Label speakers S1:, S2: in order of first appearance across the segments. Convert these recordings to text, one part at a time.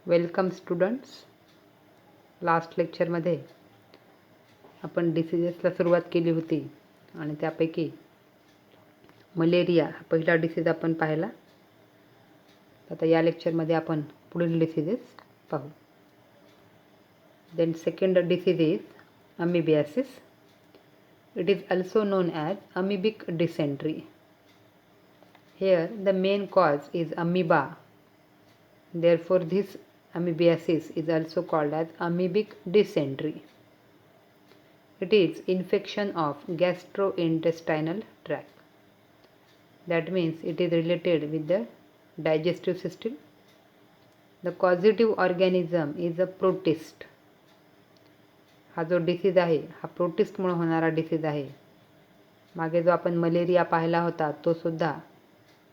S1: Welcome students. Last लेक्चरमध्ये आपण डिसीजेसला सुरुवात केली होती आणि त्यापैकी मलेरिया हा पहिला डिसीज आपण पाहिला. आता या लेक्चरमध्ये आपण पुढील डिसीजेस पाहू. Then second disease is amoebiasis. It is also known as amoebic dysentery. Here the main cause is amoeba. Therefore this amoebiasis is also called as amoebic dysentery. It is infection of gastrointestinal tract. That means it is related with the digestive system. The causative organism is a protist. हा जो disease आहे हा प्रोटिस्टमुळे होणारा disease आहे. मागे जो आपण malaria पाहिला होता तो सुद्धा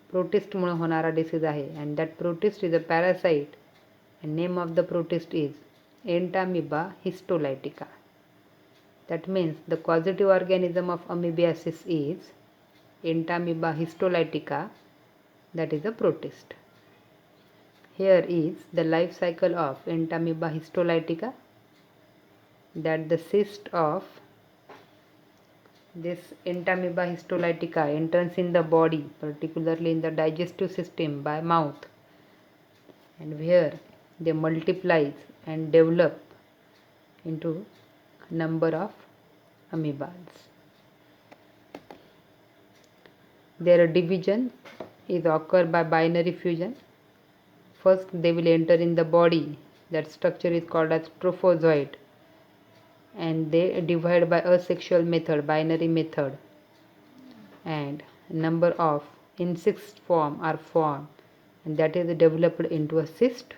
S1: प्रोटिस्टमुळे होणारा डिसीज आहे. And that protist is a parasite and name of the protist is Entamoeba histolytica. That means the causative organism of amoebiasis is Entamoeba histolytica, that is a protist. Here is the life cycle of Entamoeba histolytica. That the cyst of this Entamoeba histolytica enters in the body, particularly in the digestive system by mouth, and where they multiplies and develop into number of amoebas. Their division is occur by binary fusion. First they will enter in the body. That structure is called as trophozoite, and they divide by asexual method, binary method, and number of insect form are formed, and that is developed into a cyst,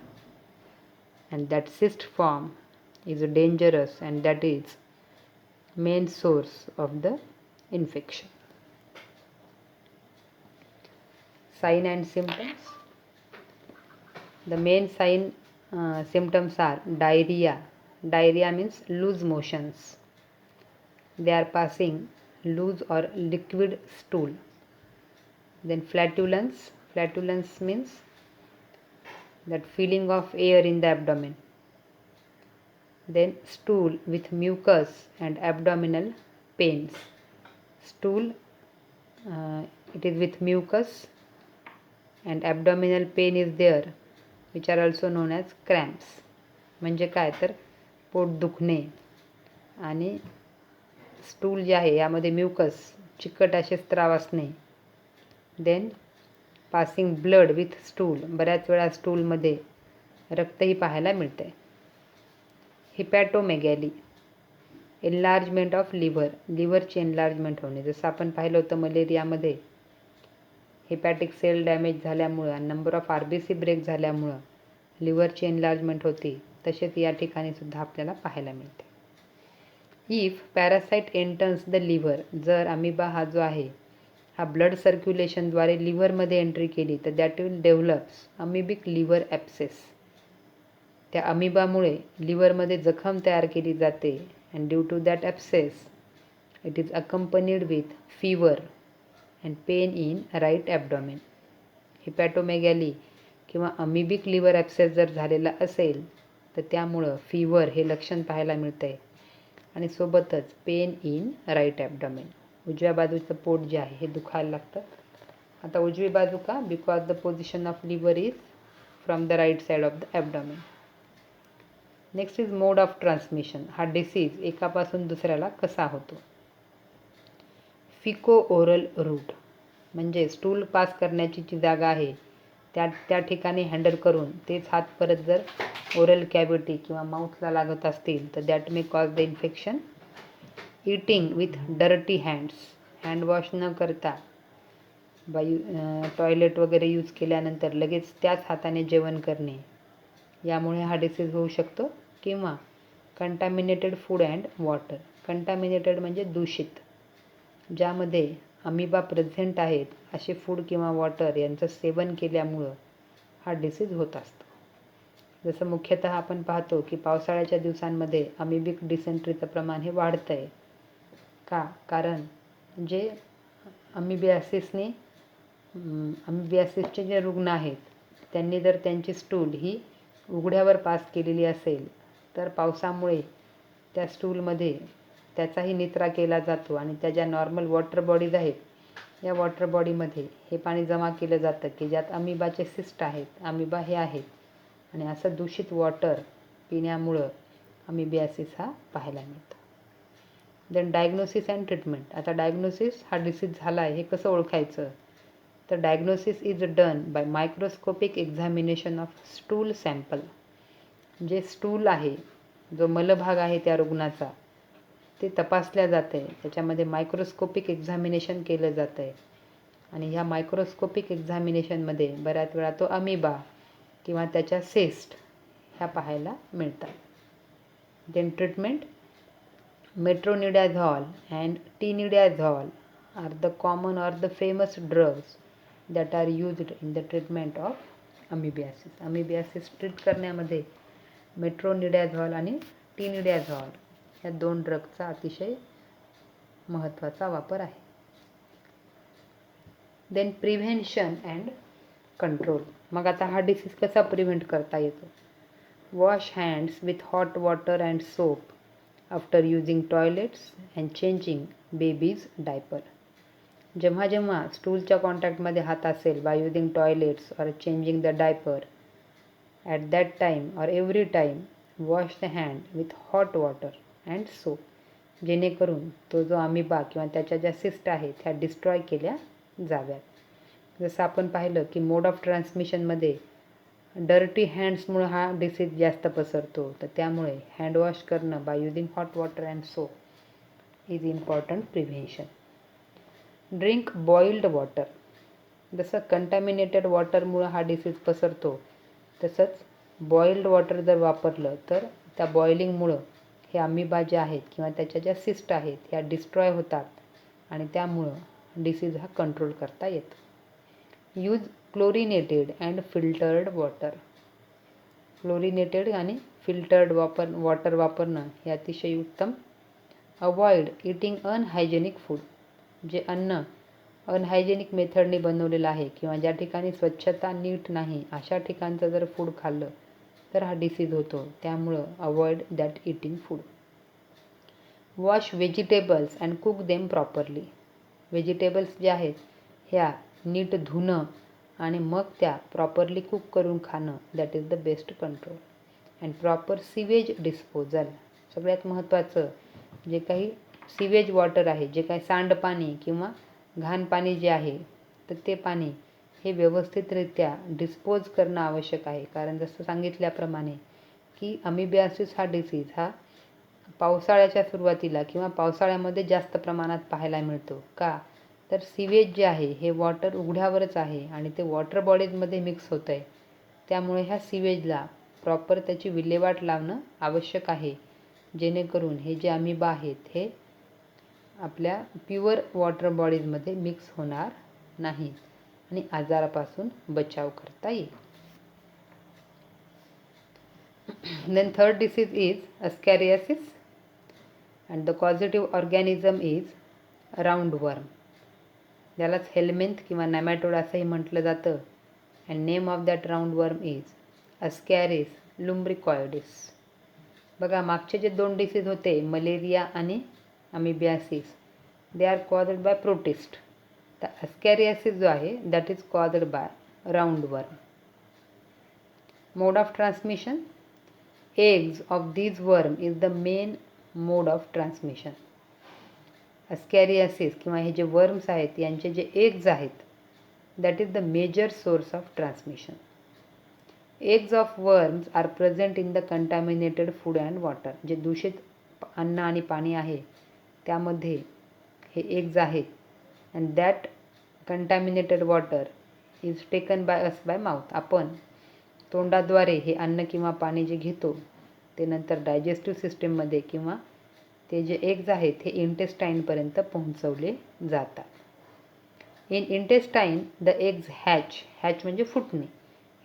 S1: and that cyst form is dangerous, and that is main source of the infection. Sign and symptoms. The main symptoms are diarrhea. Diarrhea means loose motions. They are passing loose or liquid stool. Then flatulence. Flatulence means that feeling of air in the abdomen. Then stool with mucus and abdominal pains. Stool, it is with mucus and abdominal pain is there, which are also known as cramps. म्हणजे काय तर पोट दुखणे आणि stool जे आहे यामध्ये mucus चिकट असे स्त्राव असणे. Then passing blood with stool. बऱ्याच वेळा स्टूलमध्ये रक्तही पाहायला मिळते. हिपॅटोमेगॅली. Enlargement of liver. लिव्हरची एनलार्जमेंट होणे. जसं आपण पाहिलं होतं मलेरियामध्ये हिपॅटिक सेल डॅमेज झाल्यामुळं आणि नंबर ऑफ RBC ब्रेक झाल्यामुळं लिव्हरची एनलार्जमेंट होती, तसेच या ठिकाणी सुद्धा आपल्याला पाहायला मिळते. If parasite enters the liver. जर अमिबा हा जो आहे हा ब्लड सर्क्युलेशनद्वारे लिव्हरमध्ये एंट्री केली तर that will develops amoebic liver abscess. त्या अमिबामुळे लिव्हरमध्ये जखम तयार केली जाते. And due to that abscess it is accompanied with fever and pain in right abdomen. Hepatomegaly किंवा अमिबिक लिव्हर ॲप्सेस जर झालेला असेल तर त्यामुळं फीवर हे लक्षण पाहायला मिळतं आहे आणि सोबतच पेन इन राईट ॲब्डॉमेन. उजव्या बाजूचं पोट जे आहे हे दुखायला लागतं. आता उजवी बाजू का? Because the position of liver is from the right side of the abdomen. Next is mode of transmission. हा डिसीज एकापासून दुसऱ्याला कसा होतो? फिको ओरल रूट म्हणजे स्टूल पास करण्याची जी जागा आहे त्या ठिकाणी हँडल करून तेच हात परत जर ओरल कॅव्हिटी किंवा माउथला लागत असतील तर that may cause the infection. Eating with dirty hands. Handwash न करता टॉयलेट वगैरे यूज केल्यानंतर लगेच त्याच हाताने जेवण करणे, यामुळे हा डिसीज होऊ शकतो. किंवा contaminated food and water. Contaminated म्हणजे दूषित, ज्यामध्ये अमिबा प्रेझेंट आहेत असे फूड किंवा वॉटर यांचं सेवन केल्यामुळं हा डिसीज होत असतो. जसं मुख्यतः आपण पाहतो की पावसाळ्याच्या दिवसांमध्ये अमिबिक डिसेंट्रीचं प्रमाण हे वाढतं आहे. का? कारण जे अमिबियासिसचे जे रुग्ण आहेत त्यांनी जर त्यांची स्टूल ही उघड्यावर पास केलेली असेल तर पावसामुळे त्या स्टूलमध्ये त्याचाही निचरा केला जातो आणि त्या ज्या नॉर्मल वॉटर बॉडीज आहेत या वॉटर बॉडीमध्ये हे पाणी जमा केलं जातं की ज्यात अमिबाचे सिस्ट आहेत, अमिबा हे आहेत आणि असं दूषित वॉटर पिण्यामुळं अमिबियासिस हा पाहायला मिळतो. Then diagnosis and treatment. आता डायग्नोसिस हा डिसीज झाला आहे हे कसं ओळखायचं, तर diagnosis is done by microscopic examination of stool sample. जे स्टूल आहे, जो मलभाग आहे त्या रुग्णाचा, ते तपासल्या जातं आहे. त्याच्यामध्ये मायक्रोस्कोपिक एक्झामिनेशन केलं जातं आहे आणि ह्या मायक्रोस्कोपिक एक्झामिनेशनमध्ये बऱ्याच वेळा तो अमिबा किंवा त्याच्या सिस्ट ह्या पाहायला मिळतात. Then treatment. Metronidazole and tinidazole are the common or the famous drugs that are used in the treatment of amoebiasis. Amoebiasis treat करण्यामध्ये मेट्रोनिडाझॉल आणि टिनिडाझॉल या 2 ड्रगचा अतिशय महत्त्वाचा वापर आहे. Then prevention and control. मग आता हा डिसीज कसा प्रिव्हेंट करता येतो. Wash hands with hot water and soap after using toilets and changing baby's diaper. जेव्हा जेव्हा स्टूलच्या कॉन्टॅक्टमध्ये हात असेल by using toilets or changing the diaper, at that time or every time wash the hand with hot water and soap, जेणेकरून तो जो amoeba किंवा त्याच्या ज्या सिस्ट आहेत ह्या डिस्ट्रॉय केल्या जाव्यात. जसं आपण पाहिलं की मोड ऑफ ट्रान्समिशनमध्ये डर्टी हँड्समुळे हा डिसीज जास्त पसरतो, तर त्यामुळे हँडवॉश करणं by using hot water and soap is important prevention. Drink boiled water. जसं कंटॅमिनेटेड वॉटरमुळं हा डिसीज पसरतो, तसंच बॉइल्ड वॉटर जर वापरलं तर त्या बॉइलिंगमुळं हे अमिबा जे आहेत किंवा त्याच्या ज्या सिस्ट आहेत ह्या डिस्ट्रॉय होतात आणि त्यामुळं डिसीज हा कंट्रोल करता येतो. Use chlorinated and filtered water. Chlorinated आणि फिल्टर्ड वॉटर वापरणं हे अतिशय उत्तम. Avoid eating unhygienic food. जे अन्न अनहायजेनिक मेथडने बनवलेलं आहे किंवा ज्या ठिकाणी स्वच्छता नीट नाही अशा ठिकाणचं जर फूड खाल्लं तर हा डिसीज होतो, त्यामुळं avoid that eating food. Wash vegetables and cook them properly. Vegetables जे आहेत ह्या नीट धुणं आणि मग त्या प्रॉपरली कुक करून खाणं, that is the best control. And proper sewage disposal. सगळ्यात महत्त्वाचं, जे काही सिवेज वॉटर आहे, जे काही सांडपाणी किंवा घाण पाणी जे आहे, तर ते पाणी हे व्यवस्थितरित्या डिस्पोज करणं आवश्यक आहे. कारण जसं सांगितल्याप्रमाणे की अमिबियासिस हा डिसीज हा पावसाळ्याच्या सुरुवातीला किंवा पावसाळ्यामध्ये जास्त प्रमाणात पाहायला मिळतो. का, तर सिवेज जे आहे हे वॉटर उघड्यावरच आहे आणि ते वॉटर बॉडीजमध्ये मिक्स होतं आहे. त्यामुळे ह्या सिवेजला प्रॉपर त्याची विल्हेवाट लावणं आवश्यक आहे, जेणेकरून हे जे अमिबा आहेत हे आपल्या प्युअर वॉटर बॉडीजमध्ये मिक्स होणार नाही आणि आजारापासून बचाव करता येईल. Then third disease is ascariasis and the causative organism is roundworm. ज्यालाच हेल्मेंथ किंवा नॅमॅटोड असंही म्हटलं जातं. And name of that roundworm is Ascaris lumbricoides. बघा, मागचे जे 2 डिसीज होते मलेरिया आणि amoebiasis, they are caused by protist. तर अस्कॅरियासिस जो आहे that is caused by roundworm. Mode of transmission. Eggs of these worm is the main mode of transmission. Ascariasis किंवा हे जे वर्म्स आहेत यांचे जे एग्ज आहेत that is the major source of transmission. Eggs of worms are present in the contaminated food and water. जे दूषित अन्न आणि पाणी आहे त्यामध्ये हे एग्ज आहेत and that contaminated water is taken by us bye mouth. आपण तोंडाद्वारे हे अन्न किंवा पाणी जे घेतो ते नंतर डायजेस्टिव्ह सिस्टीममध्ये किंवा ते जे एग्ज आहेत हे इंटेस्टाईनपर्यंत पोहोचवले जातात. In intestine the eggs hatch म्हणजे फुटणे.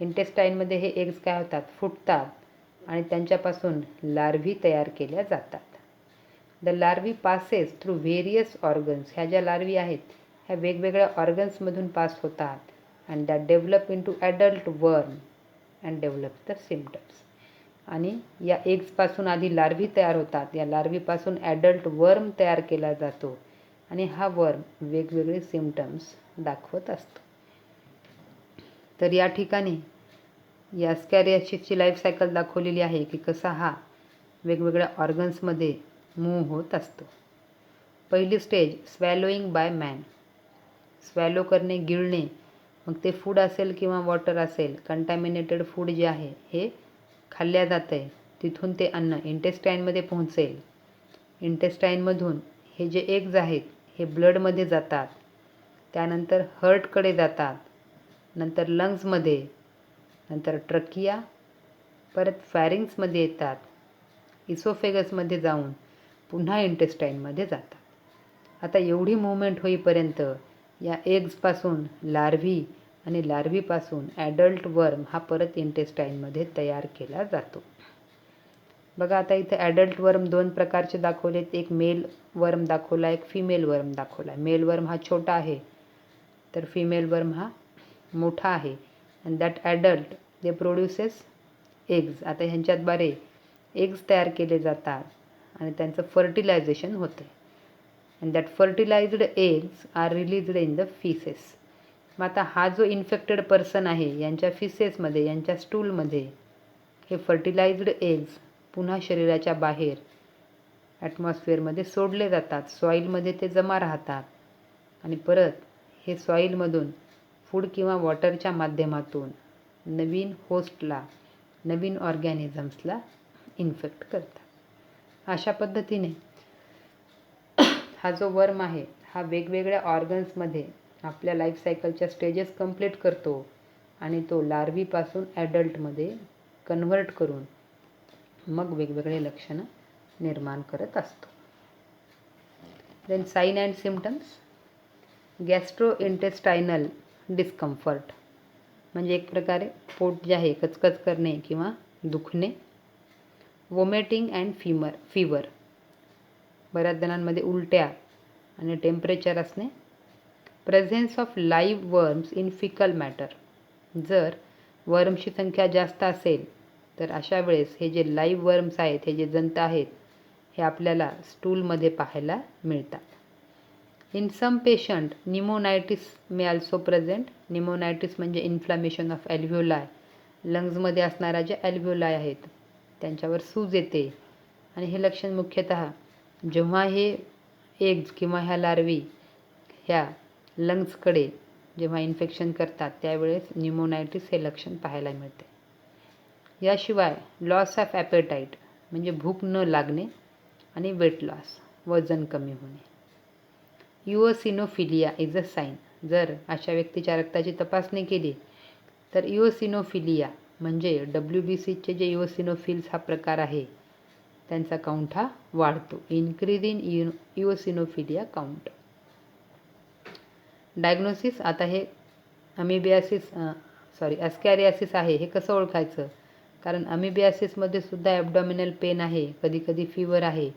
S1: इंटेस्टाईनमध्ये हे एग्ज काय होतात, फुटतात आणि त्यांच्यापासून लार्व्ही तयार केल्या जातात. The larvae passes through various organs. ह्या ज्या लार्व्ही आहेत ह्या वेगवेगळ्या ऑर्गन्समधून पास होतात and that develop in to adult worm. And develop the symptoms. आणि या एग्सपासून आधी लार्व्ही तयार होतात. या लार्व्हीपासून ॲडल्ट वर्म तयार केला जातो आणि हा वर्म वेगवेगळे सिम्पटम्स दाखवत असतो. तर या ठिकाणी या ॲस्कॅरियासिसची लाईफ सायकल दाखवलेली आहे की कसा हा वेगवेगळ्या ऑर्गन्समध्ये मूव्ह होत असतो. पहिली स्टेज स्वॅलोईंग बाय मॅन. स्वॅलो करणे, गिळणे, मग ते फूड असेल किंवा वॉटर असेल, कंटॅमिनेटेड फूड जे आहे हे खाल्ल्या जातं आहे. तिथून ते अन्न इंटेस्टाईनमध्ये पोहोचेल. इंटेस्टाईनमधून हे जे एग्ज आहेत हे ब्लडमध्ये जातात. त्यानंतर हर्टकडे जातात, नंतर लंग्समध्ये, नंतर ट्रकिया, परत फॅरिंग्समध्ये येतात, इसोफेगसमध्ये जाऊन पुन्हा इंटेस्टाईनमध्ये जातात. आता एवढी मूवमेंट होईपर्यंत या एग्सपासून लार्व्ही आणि लार्व्हीपासून ॲडल्ट वर्म हा परत इंटेस्टाईनमध्ये तयार केला जातो. बघा आता इथे ॲडल्ट वर्म 2 प्रकारचे दाखवलेत. एक मेल वर्म दाखवला, एक फिमेल वर्म दाखवला. मेल वर्म हा छोटा आहे, तर फिमेल वर्म हा मोठा आहे. And that adult they produces eggs. आता ह्यांच्याद्वारे एग्ज तयार केले जातात आणि त्यांचं फर्टिलायझेशन होते. And that fertilised eggs are released in the faeces. मग आता हा जो इन्फेक्टेड पर्सन आहे यांच्या फिसेसमध्ये, यांच्या स्टूलमध्ये हे फर्टिलायज्ड एग्ज पुन्हा शरीराच्या बाहेर ॲटमॉस्फिअरमध्ये सोडले जातात. सॉईलमध्ये ते जमा राहतात आणि परत हे सॉईलमधून फूड किंवा वॉटरच्या माध्यमातून नवीन होस्टला, नवीन ऑर्गॅनिझम्सला इन्फेक्ट करतात. अशा पद्धतीने हा जो वर्म आहे हा वेगवेगळ्या ऑर्गन्समध्ये आपल्या लाईफ सायकलच्या स्टेजेस कंप्लीट करतो आणि तो लार्व्हीपासून ॲडल्टमध्ये कन्व्हर्ट करून मग वेगवेगळे लक्षणं निर्माण करत असतो. Then sign and symptoms. Gastrointestinal discomfort म्हणजे एक प्रकारे पोट जे आहे कचकच करणे किंवा दुखणे. Vomiting and fever. बऱ्याच जणांमध्ये उलट्या आणि टेम्परेचर असणे. Presence of live worms in faecal matter. जर वर्मची संख्या जास्त असेल तर अशा वेळेस हे जे लाईव्ह वर्म्स आहेत, हे जे जंत आहेत, हे आपल्याला स्टूलमध्ये पाहायला मिळतात. In some patient pneumonitis may also present. Pneumonitis म्हणजे इन्फ्लामेशन ऑफ ॲल्व्ह्युलाय. लंग्समध्ये असणाऱ्या ज्या ॲल्व्ह्युलाय आहेत त्यांच्यावर सूज येते आणि हे लक्षण मुख्यतः जेव्हा हे एग्ज किंवा ह्या लार्वी ह्या लंग्सकडे जेव्हा इन्फेक्शन करतात त्यावेळेस न्यूमोनायटिस हे लक्षण पाहायला मिळते. याशिवाय लॉस ऑफ ॲपेटाईट म्हणजे भूक न लागणे आणि वेट लॉस, वजन कमी होणे. Eosinophilia is a sine. जर अशा व्यक्तीच्या रक्ताची तपासणी केली तर इओसिनोफिलिया म्हणजे WBCचे जे इओसिनोफिल्स हा प्रकार आहे त्यांचा काउंट हा वाढतो. Increase in eosinophilia count. Diagnosis. आता हे ॲस्कॅरियासिस आहे हे कसं ओळखायचं? कारण अमिबियासिसमध्ये सुद्धा ॲब्डॉमिनल पेन आहे, कधीकधी फीवर आहे,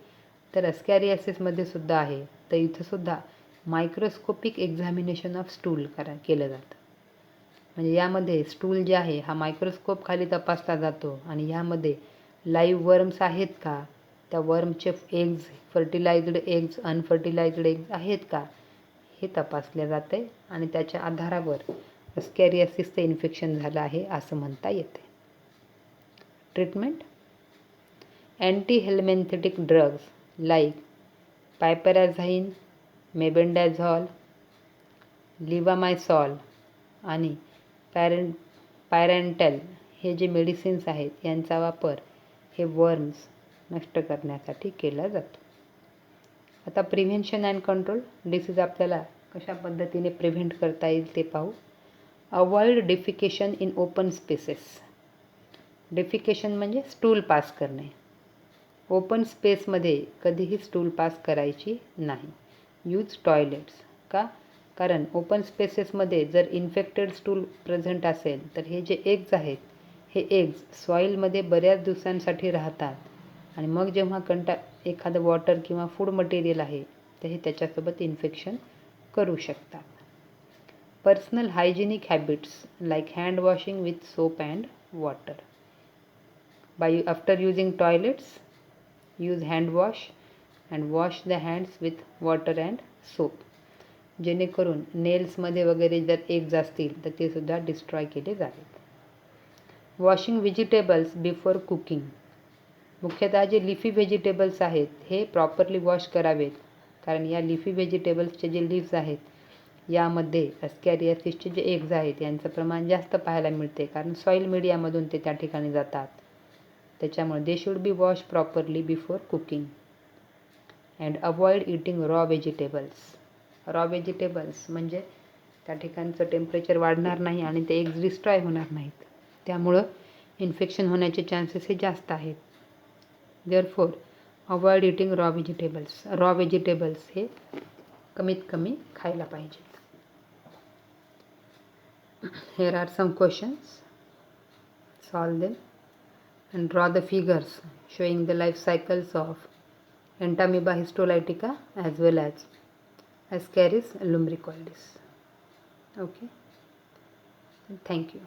S1: तर ॲस्कॅरियासिसमध्ये सुद्धा आहे. तर इथं सुद्धा मायक्रोस्कोपिक एक्झामिनेशन ऑफ स्टूल केलं जातं. म्हणजे यामध्ये स्टूल जे आहे हा मायक्रोस्कोप खाली तपासला जातो आणि यामध्ये लाईव्ह वर्म्स आहेत का, त्या वर्मचे एग्ज, फर्टिलायज्ड एग्ज, अनफर्टिलायज्ड एग्ज आहेत का हे तपासले जाते आणि त्याच्या आधारावर ॲस्कॅरियासिसचं इन्फेक्शन झालं आहे असं म्हणता येते. ट्रीटमेंट. अँटी हेल्मेंथेटिक ड्रग्ज लाईक पायपॅराझाईन, मेबेंडाझॉल, लिव्हामायसॉल आणि पायरेंटल हे जे मेडिसिन्स आहेत यांचा वापर हे वर्म्स नष्ट करण्यासाठी केला जातो. आता प्रिव्हेन्शन अँड कंट्रोल. डिसीज आपल्याला कशा पद्धतीने प्रिव्हेंट करता येईल ते पाहू. Avoid defecation in open spaces. Defecation म्हणजे स्टूल पास करणे. ओपन स्पेसमध्ये कधीही स्टूल पास करायची नाही. Use toilets. का? कारण ओपन स्पेसेसमध्ये जर इन्फेक्टेड स्टूल प्रेझेंट असेल तर हे जे एग्ज आहेत हे एग्ज सॉईलमध्ये बऱ्याच दिवसांसाठी राहतात आणि मग जेव्हा एखादं वॉटर किंवा फूड मटेरियल आहे तर हे त्याच्यासोबत इन्फेक्शन करू शकतात. Personal hygienic habits like hand washing with soap and water. After using toilets, use hand wash and wash the hands with water and soap. जेणेकरून नेल्समध्ये वगैरे जर एग्ज असतील तर ते सुद्धा डिस्ट्रॉय केले जावेत. Washing vegetables before cooking. मुख्यतः जे लिफी व्हेजिटेबल्स आहेत हे प्रॉपरली वॉश करावेत, कारण या लिफी व्हेजिटेबल्सचे जे लीव्स आहेत यामध्ये ॲस्कॅरियासिसचे जे एग्ज आहेत यांचं प्रमाण जास्त पाहायला मिळते, कारण सॉईल मीडियामधून ते त्या ठिकाणी जातात. त्याच्यामुळे they should be wash properly before cooking. And avoid eating raw vegetables. Raw vegetables म्हणजे त्या ठिकाणचं टेम्परेचर वाढणार नाही आणि ते एग्ज डिस्ट्रॉय होणार नाहीत, त्यामुळं इन्फेक्शन होण्याचे चान्सेस हे जास्त आहेत. Therefore avoid eating raw vegetables. Raw vegetables हे कमीत कमी खायला पाहिजेत. Here are some questions. Solve them and draw the figures showing the life cycles of Entamoeba histolytica as well as Ascaris lumbricoides. Okay, thank you.